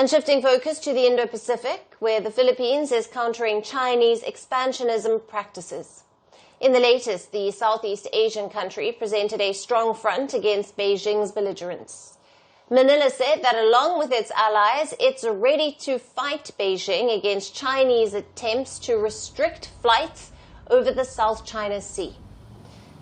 And shifting focus to the Indo-Pacific, where the Philippines is countering Chinese expansionism practices. In the latest, the Southeast Asian country presented a strong front against Beijing's belligerence. Manila said that along with its allies, it's ready to fight Beijing against Chinese attempts to restrict flights over the South China Sea.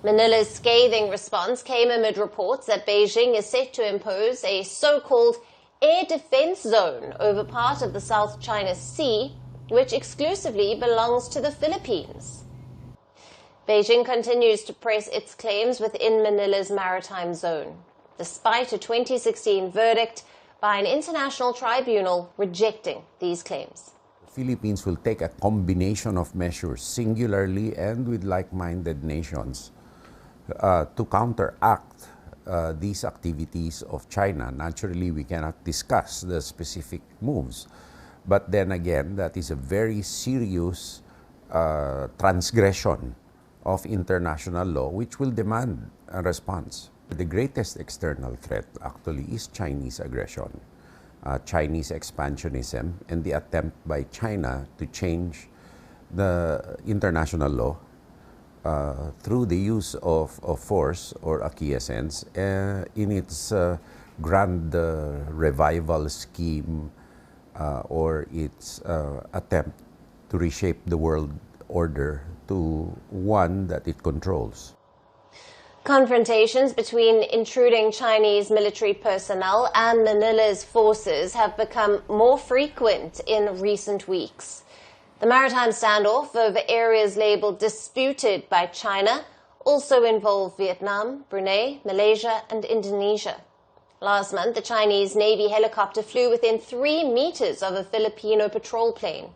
Manila's scathing response came amid reports that Beijing is set to impose a so-called air defense zone over part of the South China Sea, which exclusively belongs to the Philippines. Beijing continues to press its claims within Manila's maritime zone, despite a 2016 verdict by an international tribunal rejecting these claims. The Philippines will take a combination of measures, singularly and with like-minded nations, to counteract these activities of China. Naturally, we cannot discuss the specific moves. But then again, that is a very serious transgression of international law, which will demand a response. The greatest external threat actually is Chinese aggression, Chinese expansionism, and the attempt by China to change the international law through the use of force or acquiescence in its grand revival scheme or its attempt to reshape the world order to one that it controls. Confrontations between intruding Chinese military personnel and Manila's forces have become more frequent in recent weeks. The maritime standoff over areas labeled disputed by China also involved Vietnam, Brunei, Malaysia, and Indonesia. Last month, the Chinese Navy helicopter flew within 3 meters of a Filipino patrol plane.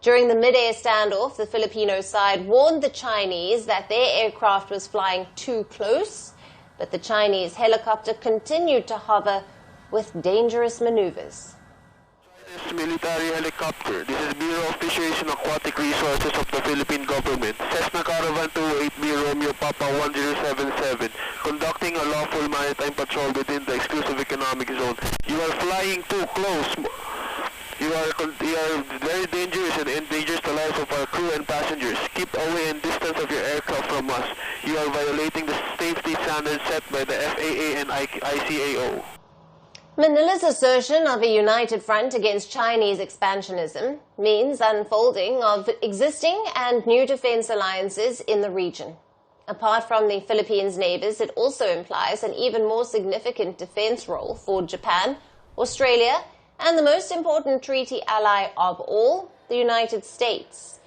During the mid-air standoff, the Filipino side warned the Chinese that their aircraft was flying too close, but the Chinese helicopter continued to hover with dangerous maneuvers. This military helicopter. This is Bureau of Fisheries and Aquatic Resources of the Philippine government. Cessna Caravan 280 Romeo Papa 1077, conducting a lawful maritime patrol within the exclusive economic zone. You are flying too close. You are very dangerous and endangers the lives of our crew and passengers. Keep away and distance of your aircraft from us. You are violating the safety standards set by the FAA and ICAO. Manila's assertion of a united front against Chinese expansionism means unfolding of existing and new defense alliances in the region. Apart from the Philippines' neighbours, it also implies an even more significant defense role for Japan, Australia, and the most important treaty ally of all, the United States.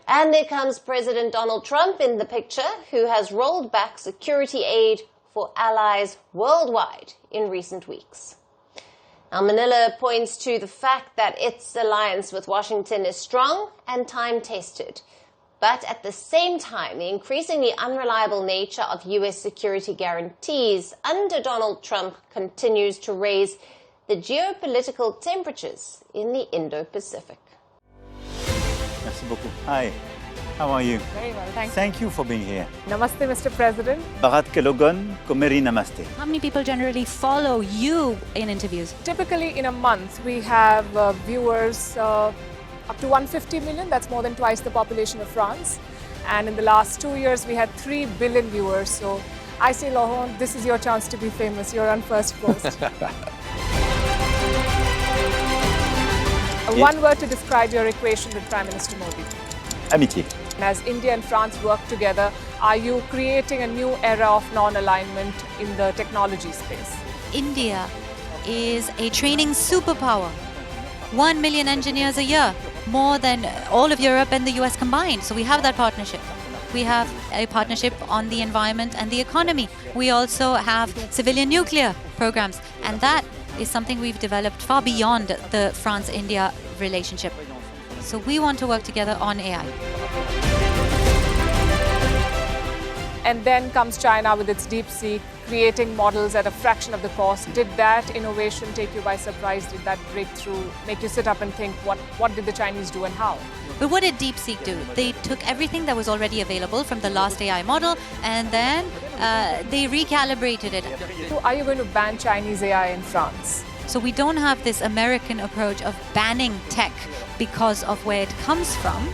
And there comes President Donald Trump in the picture, who has rolled back security aid for allies worldwide in recent weeks. Now, Manila points to the fact that its alliance with Washington is strong and time-tested. But at the same time, the increasingly unreliable nature of U.S. security guarantees under Donald Trump continues to raise the geopolitical temperatures in the Indo-Pacific. Merci beaucoup. Hi, how are you? Very well, thank you. Thank you for being here. Namaste, Mr. President. Bharat Kelogon, Komeri Namaste. How many people generally follow you in interviews? Typically in a month, we have viewers up to 150 million. That's more than twice the population of France. And in the last 2 years, we had 3 billion viewers. So I say, Laurent, this is your chance to be famous. You're on first post. One word to describe your equation with Prime Minister Modi. Amitié. As India and France work together, are you creating a new era of non-alignment in the technology space? India is a training superpower. 1 million engineers a year, more than all of Europe and the US combined. So we have that partnership. We have a partnership on the environment and the economy. We also have civilian nuclear programs, and that is something we've developed far beyond the France-India relationship. So we want to work together on AI. And then comes China with its DeepSeek, creating models at a fraction of the cost. Did that innovation take you by surprise? Did that breakthrough make you sit up and think, what did the Chinese do and how? But what did DeepSeek do? They took everything that was already available from the last AI model, and then they recalibrated it. So are you going to ban Chinese AI in France? So we don't have this American approach of banning tech because of where it comes from.